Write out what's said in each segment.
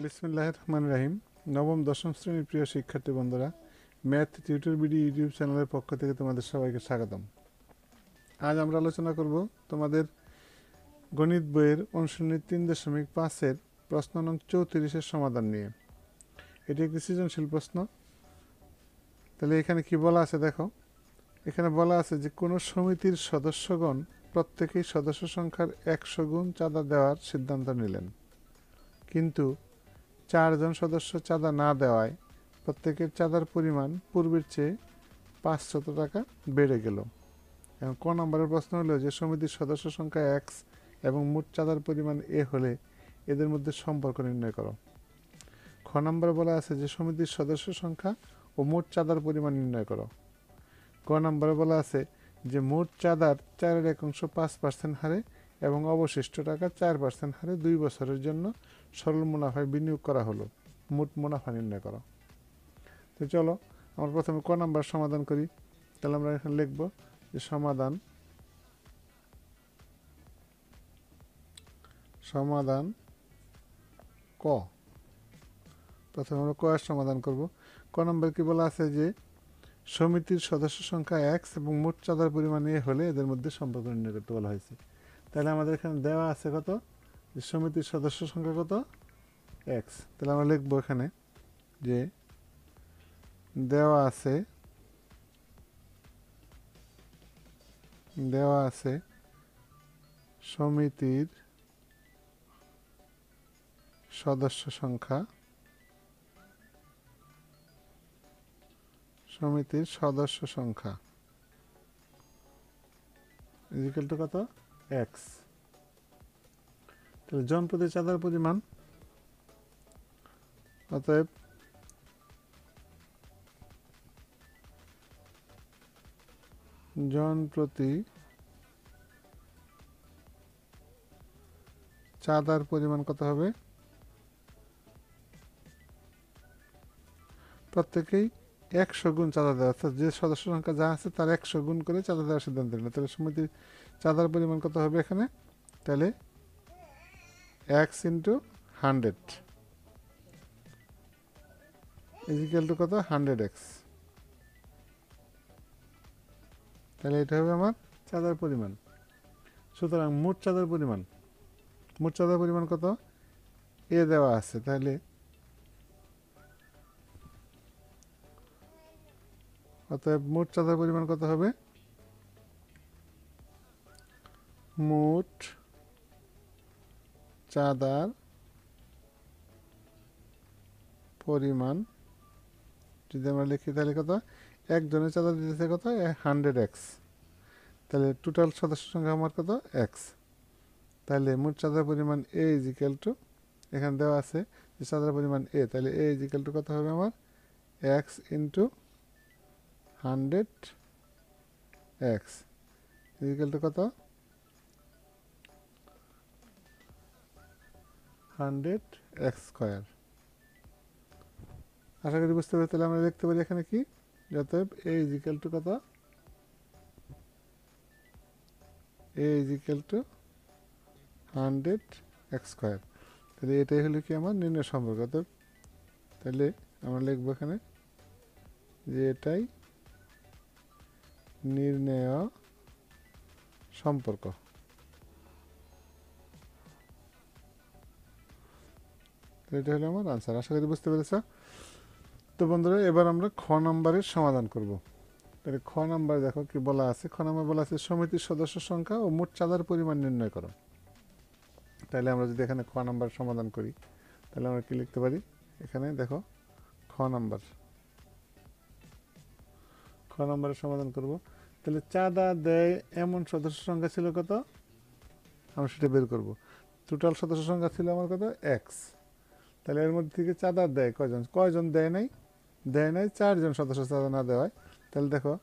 বিসমিল্লাহির রহমানির রহিম। নবম দশম শ্রেণীর প্রিয় শিক্ষার্থী বন্ধুরা, ম্যাথ টিউটর বিডি ইউটিউব চ্যানেলের পক্ষ থেকে তোমাদের সবাইকে স্বাগতম। আজ আমরা আলোচনা করব তোমাদের গণিত বইয়ের অনুশীলনী 3.5-এর প্রশ্ন নং 34-এর সমাধান নিয়ে। এটি একটি সৃজনশীল প্রশ্ন। তাহলে এখানে কি বলা আছে দেখো। এখানে বলা আছে যে কোনো সমিতির সদস্যগণ প্রত্যেকেই সদস্য সংখ্যার 100 গুণ চাঁদা দেওয়ার সিদ্ধান্ত নিলেন, কিন্তু 4 জন সদস্য চাঁদা না দেওয়ায় প্রত্যেকের চাঁদার পরিমাণ পূর্বের চেয়ে 500 টাকা বেড়ে গেল। এবং ক নম্বরের প্রশ্ন হলো যে সমিতির সদস্য সংখ্যা এক্স এবং মোট চাঁদার পরিমাণ এ হলে এদের মধ্যে সম্পর্ক নির্ণয় করো। খ নম্বরে বলা আছে যে সমিতির সদস্য সংখ্যা ও মোট চাঁদার পরিমাণ নির্ণয় করো। ক নম্বরে বলা আছে যে মোট চাঁদার 4/1 5% হারে এবং অবশিষ্ট টাকা 4% হারে 2 বছরের জন্য সরল মুনাফায় বিনিয়োগ করা হলো, মোট মুনাফা নির্ণয় করো। তো চলো আমরা প্রথমে ক নাম্বার সমাধান করি। তাহলে আমরা এখানে লিখব যে সমাধান ক। প্রথমে আমরা ক এর সমাধান করব। ক নম্বর কি বলা আছে যে সমিতির সদস্য সংখ্যা এক্স এবং মোট চাঁদার পরিমাণ এ হলে এদের মধ্যে সম্পর্ক নির্ণয় করতে বলা হয়েছে। তাহলে আমাদের এখানে দেওয়া আছে কত, যে সমিতির সদস্য সংখ্যা কত, এক্স। তাহলে আমরা লিখবো এখানে যে দেওয়া আছে সমিতির সদস্য সংখ্যা ইকুয়াল টু কত, এক্স। তাহলে জন প্রতি চাঁদার পরিমাণ, অতএব জন প্রতি চাঁদার পরিমাণ কত হবে, প্রত্যেকেই 100 গুণ চাঁদা দেওয়া, অর্থাৎ যে সদস্য সংখ্যা যা আছে তার 100 গুণ করে চাঁদা দেওয়ার সিদ্ধান্ত নিল। তাহলে সমিতির চাঁদার পরিমাণ কত হবে এখানে, তাহলে x × 100 ইকুয়াল টু কত, 100x। তাহলে এটা হবে আমার চাঁদার পরিমাণ। সুতরাং মোট চাঁদার পরিমাণ কত, এ দেওয়া আছে। তাহলে অতএব মোট চাঁদার পরিমাণ কত হবে, মোট চাঁদার পরিমাণ যদি আমরা লিখি তাহলে কত, একজনের চাঁদা দিতেছে কত, 100x। তাহলে টোটাল সদস্য সংখ্যা আমার কত, এক্স। তাহলে মোট চাঁদার পরিমাণ এ ইজ ইকুয়াল টু, এখানে দেওয়া আছে যে চাঁদার পরিমাণ এ, তাহলে এ ইজ ইকুয়াল টু কত হবে আমার, এক্স × 100x ইকুয়াল টু কত, 100x²। আশা করি বুঝতে পারি। তাহলে আমরা লিখতে পারি এখানে কি, অতএব এ ইজ ইকুয়াল টু কত, এ ইজ ইকুয়াল টু 100x²। তাহলে এটাই হলো কি আমার নির্ণয় সম্পর্ক। অতএব তাহলে আমরা লিখবো এখানে যে এটাই নির্ণেয় সম্পর্ক। এটা হলো আমার আনসার। আশা করি বুঝতে পেরেছ। তো বন্ধুরা, এবার আমরা খ নম্বরের সমাধান করব। তাহলে খ নম্বর দেখো কি বলা আছে। খ নম্বর বলা আছে সমিতির সদস্য সংখ্যা ও মোট চাঁদার পরিমাণ নির্ণয় করো। তাহলে আমরা যদি এখানে খ নম্বর সমাধান করি তাহলে আমরা কি লিখতে পারি, এখানে দেখো খ নম্বরের সমাধান করব। তাহলে চাঁদা দেয় এমন সদস্য সংখ্যা ছিল কত, আমরা সেটা বের করব। টোটাল সদস্য সংখ্যা ছিল আমার কত, এক্স। তাহলে এর মধ্যে থেকে চাঁদা দেয় কয়জন দেয় নাই, 4 জন সদস্য চাঁদা না দেওয়ায়। তাহলে দেখো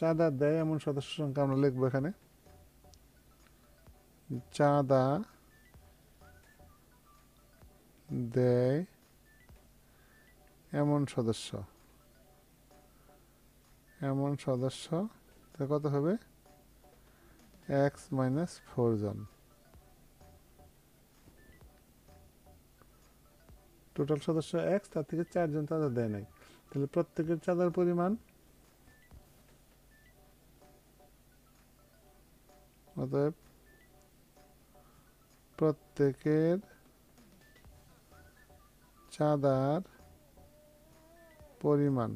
চাঁদা দেয় এমন সদস্য সংখ্যা আমরা লিখবো এখানে, চাঁদা দেয় এমন সদস্য কত হবে, x মাইনাস 4 জন। টোটাল সদস্য x, তার থেকে 4 জন চাঁদা দেয় নাই, তাহলে প্রত্যেকের চাঁদার পরিমাণ অতএব প্রত্যেকের চাঁদার পরিমাণ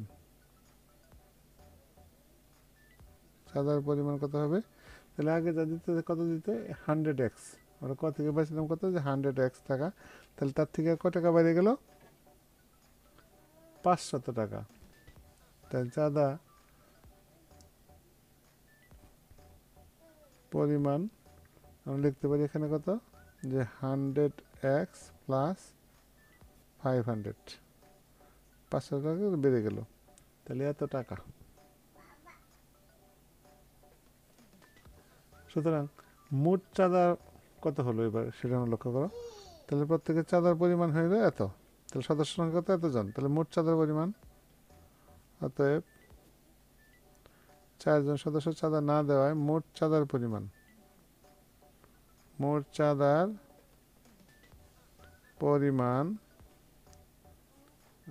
কত হবে? তাহলে আগে যা দিতে কত দিতে 100x, আমরা কত থেকে পাইছিলাম কত, যে 100x টাকা, তাহলে তার থেকে কত টাকা বাইরে গেল? 500 টাকা। তাহলে চাঁদা পরিমাণ আমরা লিখতে পারি এখানে কত, যে 100x প্লাস 500, 500 টাকা বেড়ে গেল, তাহলে এত টাকা। সুতরাং মোট চাঁদা কত হলো এবার সেটা আমরা লক্ষ্য করো। তাহলে প্রত্যেকের চাঁদার পরিমাণ হয়ে যায় এত, তাহলে সদস্য সংখ্যা কত, এতজন, তাহলে মোট চাঁদার পরিমাণ অতএব 4 জন সদস্য চাঁদা না দেওয়ায় মোট চাঁদার পরিমাণ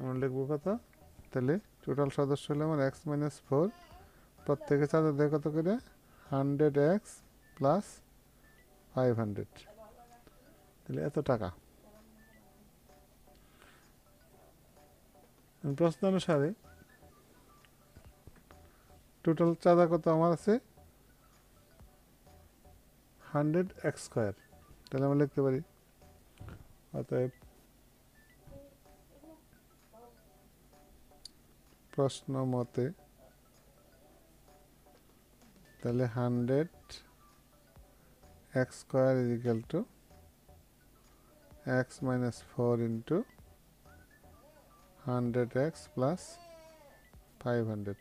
আমরা লিখবো কত, তাহলে টোটাল সদস্য হলো আমার x মাইনাস 4, প্রত্যেকে চাঁদা দেয় কত করে, 100x প্লাস 500, তাহলে এত টাকা। প্রশ্ন অনুসারে টোটাল চাঁদা কত আমার আছে 100x স্কয়ার, তাহলে আমরা লিখতে পারি অতএব প্রশ্ন মতে তাহলে 100x square is equal to x minus 4 into 100x plus 500।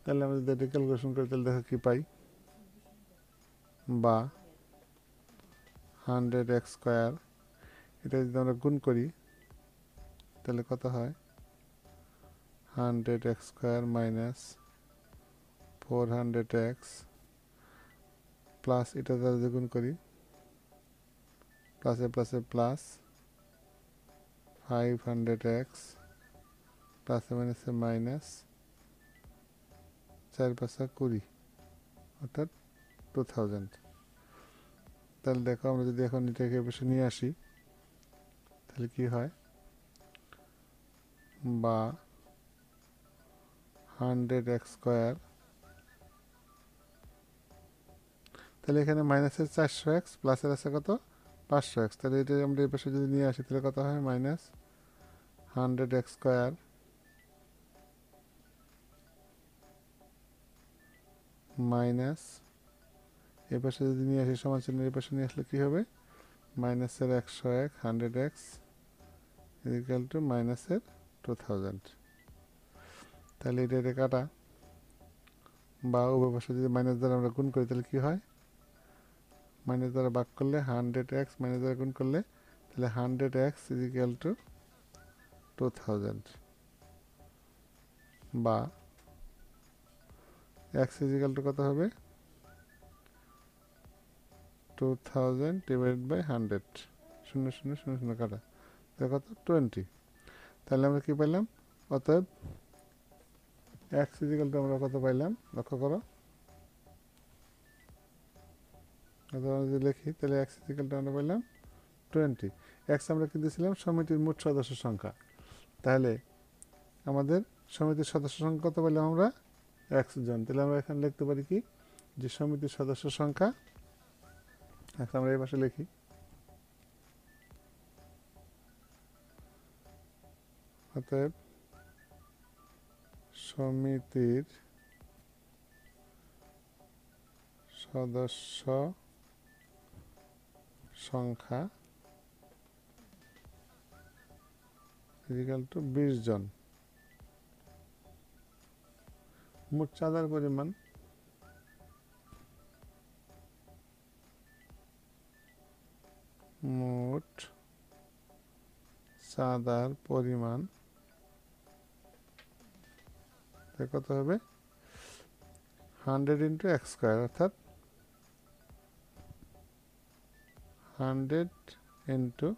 তাহলে আমরা যদি এটা ক্যালকুলেশন করি তাহলে দেখো কি পাই, বা 100x স্কয়ার এটা যদি আমরা গুণ করি তাহলে কত হয়, 100x square minus 400x plus এটা দ্বারা যদি গুণ করি প্লাসে প্লাসে প্লাস 500x প্লাসে মাইনাসে মাইনাস 4 5 20, অর্থাৎ 2000। তাহলে দেখো আমরা যদি এখন এটাকে বসে নিয়ে আসি তাহলে কি হয়, বা 100x স্কয়ার, তাহলে এখানে মাইনাসের 400x প্লাসের আছে কত 500x, তাহলে এটা আমরা এই পাশে যদি নিয়ে আসি তাহলে কত হয়, মাইনাস 100x স্কয়ার মাইনাস এই পাশে যদি নিয়ে আসি সমান চিহ্ন এই পাশে নিয়ে আসলে কি হবে, মাইনাসের 101 100x ইকুয়াল টু মাইনাসের 2000। তাহলে এটা কাটা, বা উভয় পাশে যদি মাইনাস দ্বারা আমরা গুণ করি তাহলে কি হয়, মাইনাস দ্বারা ভাগ করলে 100x মাইনাস দ্বারা গুণ করলে তাহলে 100x ইজ ইকুয়াল টু 2000, বা x ইজ ইকুয়াল টু কত হবে, 2000 ডিভাইডেড বাই 100, 0 0 0 0 কাটা, তাহলে কত 20। তাহলে আমরা কি পাইলাম, অতএব x ইজ ইকুয়াল টু আমরা কত পাইলাম লক্ষ্য করো, আমরা যদি লিখি তাহলে x ইজ ইকুয়াল টু আমরা পাইলাম 20। x আমরা কি দিয়েছিলাম, সমিতির মোট সদস্য সংখ্যা, তাহলে আমাদের সমিতির সদস্য সংখ্যা কত পাইলাম আমরা, 1 জন। তাহলে আমরা এখানে লিখতে পারি কি, যে সমিতির সদস্য সংখ্যা, আমরা এই পাশে লিখি, অতএব সমিতির সদস্য সংখ্যা ইকুয়াল টু 20 জন। মোট চাঁদার পরিমাণ কত হবে, 100 ইন্টু এক্স স্কোয়ার, অর্থাৎ 100 into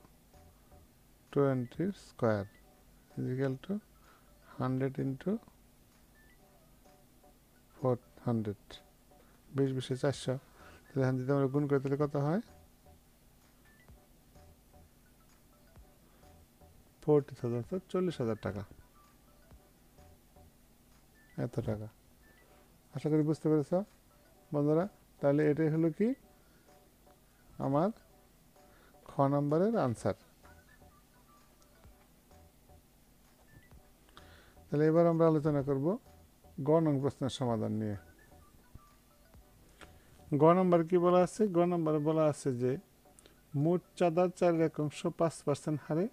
20 square equal to 100 into 400, 20 20 400। তাহলে এখান যদি আমরা গুণ করি তাহলে কত হয়? 40,000, অর্থাৎ 40,000 টাকা। এত টাকা। আশা করি বুঝতে পেরেছ বন্ধুরা। তাহলে এটাই হলো কি আমার খ নম্বরের আনসার। তাহলে এবার আমরা আলোচনা করব গ নং প্রশ্নের সমাধান নিয়ে। গ নম্বর কি বলা আছে? গ নম্বরে বলা আছে যে মোট চাঁদার 4/1 5% হারে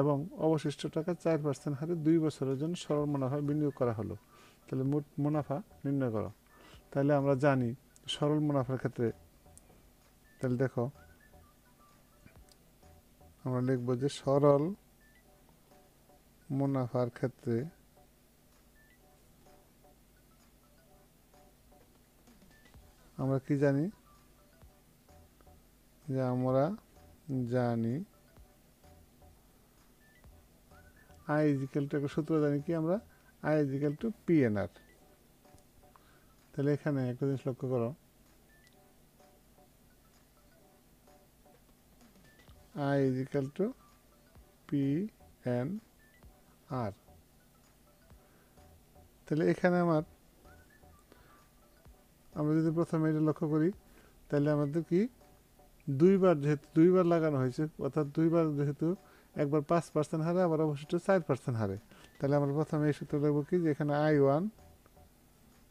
এবং অবশিষ্ট টাকা 4% হারে 2 বছরের জন্য সরল মুনাফা বিনিয়োগ করা হলো। তাহলে মোট মুনাফা নির্ণয় করো। তাহলে আমরা জানি সরল মুনাফার ক্ষেত্রে, তাহলে দেখো আমরা লিখব যে সরল মুনাফার ক্ষেত্রে আমরা কি জানি? যে আমরা জানি আই ইজিক্যাল টু, একটা সূত্র জানি কি আমরা, আই ইজিক্যাল টু পিএনআর। তাহলে এখানে একটা জিনিস লক্ষ্য করো, আই ইজিক্যাল টু পিএনআর। তাহলে এখানে আমরা যদি প্রথমে এটা লক্ষ্য করি তাহলে আমাদের কি যেহেতু দুইবার লাগানো হয়েছে, অর্থাৎ দুইবার যেহেতু একবার 5% হারে আবার অবশিষ্ট 4% হারে, তাহলে আমরা প্রথমে এই সূত্র লিখব কি যে এখানে I1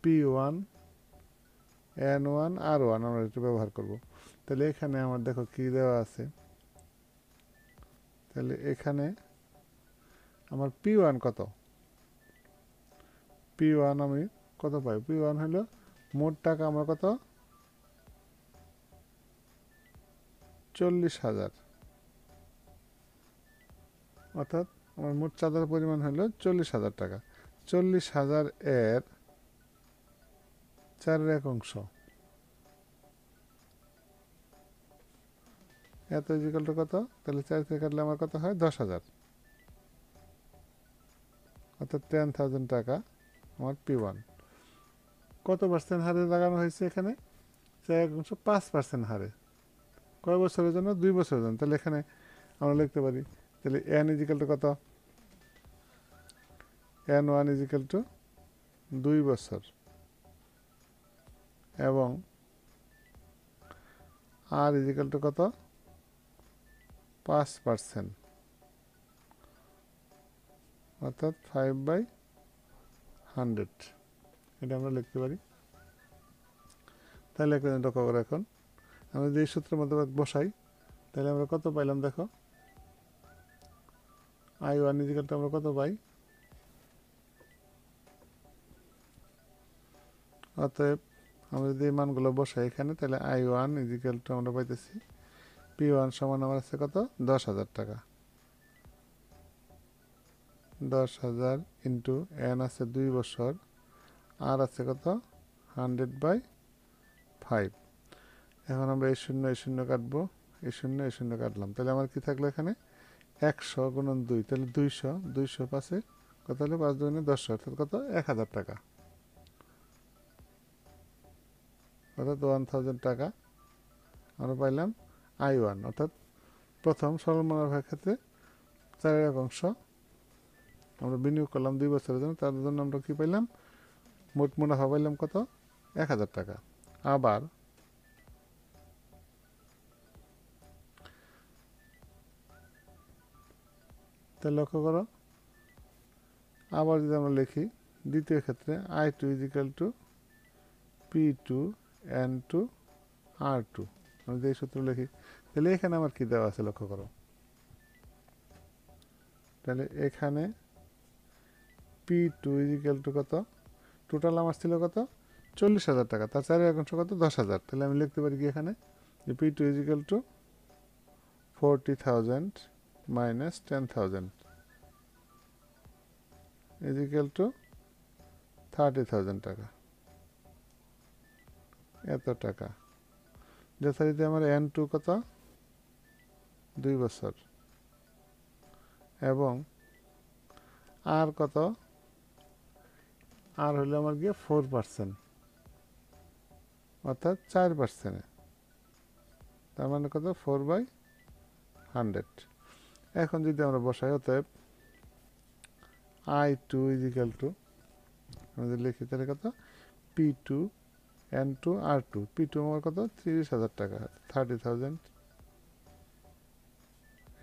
P1 N1 R1 আমরা এটা ব্যবহার করব। তাহলে এখানে আমার দেখো কি দেওয়া আছে, তাহলে এখানে আমার P1 কত? P1 আমি কত পাই? P1 হলো মোট টাকা আমার কত? 40,000, অর্থাৎ আমার মোট চাঁদার পরিমাণ হলো 40,000 টাকা। 40,000 এর 4/1 এত ইজিক্যাল টু কত? তাহলে 4 থেকে কাটলে আমার কত হয়? 10,000, অর্থাৎ 10,000 টাকা আমার P1। কত পার্সেন্ট হারে লাগানো হয়েছে এখানে? 4/1 5% হারে। কয় বছরের জন্য? 2 বছরের জন্য। তাহলে এখানে আমরা লিখতে পারি, তাহলে N ইজিক্যাল টু কত? N1 ইজিক্যাল টু 2 বছর এবং R ইজিক্যাল টু কত? 5%, অর্থাৎ 5/100। এটা আমরা লিখতে পারি। তাহলে একটা লক্ষ্য করো, এখন আমরা যদি এই সূত্রের মধ্যে বসাই তাহলে আমরা কত পাইলাম দেখো? I1 ইজিক্যাল টু আমরা কত পাই? অতএব আমরা যদি এই মানগুলো বসাই এখানে, তাহলে I1 ইজিক্যাল টু আমরা পাইতেছি P1 সমান আমার আছে কত? 10,000 টাকা। 10,000 ইন্টু N আছে 2 বছর, আর আছে কত? 100/5। এখন আমরা এই শূন্য কাটবো, এই শূন্য কাটলাম। তাহলে আমার কি থাকলো এখানে? 100 গুণন 2, তাহলে 200, 200 পাশে কত হলো? 5 2 10, অর্থাৎ কত? 1,000 টাকা, অর্থাৎ 1,000 টাকা আমরা পাইলাম I1, অর্থাৎ প্রথম সরল মুনাফার ক্ষেত্রে 4/1 আমরা বিনিয়োগ করলাম 2 বছরের জন্য, তার জন্য আমরা কি পাইলাম? মোট মুনাফা পাইলাম কত? 1,000 টাকা। আবার তাহলে লক্ষ্য করো, আবার যদি আমরা লিখি দ্বিতীয় ক্ষেত্রে I2 equal two P2 N2 R2, আমি যে সূত্র লিখি, তাহলে এখানে আমার কি দেওয়া আছে লক্ষ্য করো। তাহলে এখানে P2 ইজিক্যাল টু কত? টোটাল আমার ছিল কত? 40,000 টাকা, তার 4/1 কত? 10,000। তাহলে আমি লিখতে পারি কি এখানে যে P2 equal to 40,000 minus 10,000 equal to 30,000 টাকা। এত টাকা। যথারীতি আমার N2 কত 2 বছর এবং আর কত আর হলো আমার গিয়ে 4%, অর্থাৎ 4%। তার মানে কত 4/100। এখন যদি আমরা বসাই অতএব I2 ইজিক্যাল টু আমাদের লিখি তাহলে কত P2 N2 R2। P2 আমার কত 30,000 টাকা, 30,000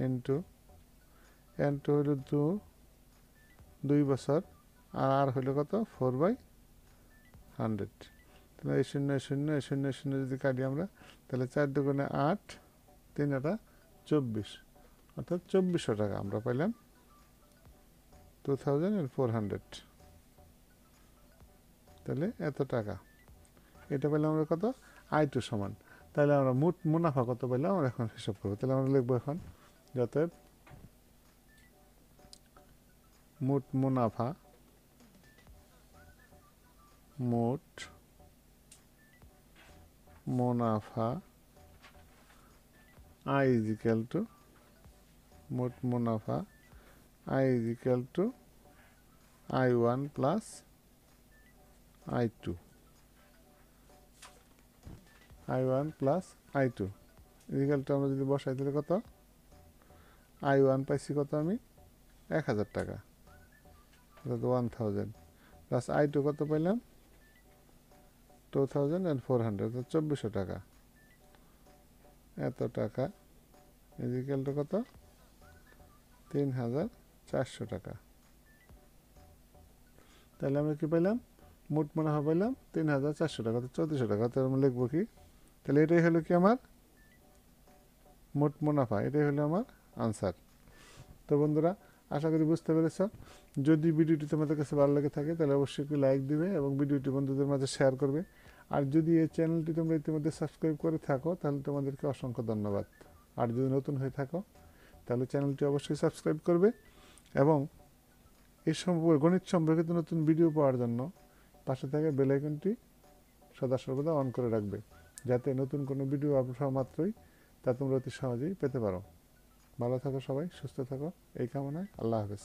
ইন্টু N2 হলো 2 বছর আর হলো কত 4/100। তাহলে এই শূন্য শূন্য শূন্য শূন্য যদি কাটি আমরা তাহলে 4 দুগুণে 8, 3 8 24, অর্থাৎ 2400 টাকা আমরা পাইলাম 2400। তাহলে এত টাকা এটা পেলাম আমরা কত I2 সমান। তাহলে আমরা মোট মুনাফা কত পেলাম আমরা এখন হিসাব করবো। তাহলে আমরা লিখবো এখন অতএব মোট মুনাফা I ইজিক্যাল টু মোট মুনাফা I equal to I1 plus I2 equal to আমরা যদি বসাই দিলে কত I1 পাইছি কত আমি 1000 টাকা, অর্থাৎ 1000 প্লাস I2 কত পাইলাম 2400, অর্থাৎ 2400 টাকা। এত টাকা ইজিক্যাল টু কত 3400 টাকা। তাহলে আমরা কি পাইলাম মোট মুনাফা পাইলাম 3400 টাকা, অর্থাৎ 3400 টাকা। তাহলে আমরা লিখবো কি তাহলে এটাই হলো কি আমার মোট মুনাফা, এটাই হলো আমার আনসার। তো বন্ধুরা আশা করি বুঝতে পেরেছ। যদি ভিডিওটি তোমাদের কাছে ভালো লেগে থাকে তাহলে অবশ্যই একটি লাইক দিবে এবং ভিডিওটি বন্ধুদের মাঝে শেয়ার করবে। আর যদি এই চ্যানেলটি তোমরা ইতিমধ্যে সাবস্ক্রাইব করে থাকো তাহলে তোমাদেরকে অসংখ্য ধন্যবাদ। আর যদি নতুন হয়ে থাকো তাহলে চ্যানেলটি অবশ্যই সাবস্ক্রাইব করবে এবং এই গণিত সম্পর্কিত নতুন ভিডিও পাওয়ার জন্য পাশে থাকা বেল আইকনটি সদা সর্বদা অন করে রাখবে, যাতে নতুন কোনো ভিডিও আপলোড হওয়া মাত্রই তা তোমরা অতি সহজেই পেতে পারো। ভালো থাকো সবাই, সুস্থ থাকো এই কামনায়। আল্লাহ হাফেজ।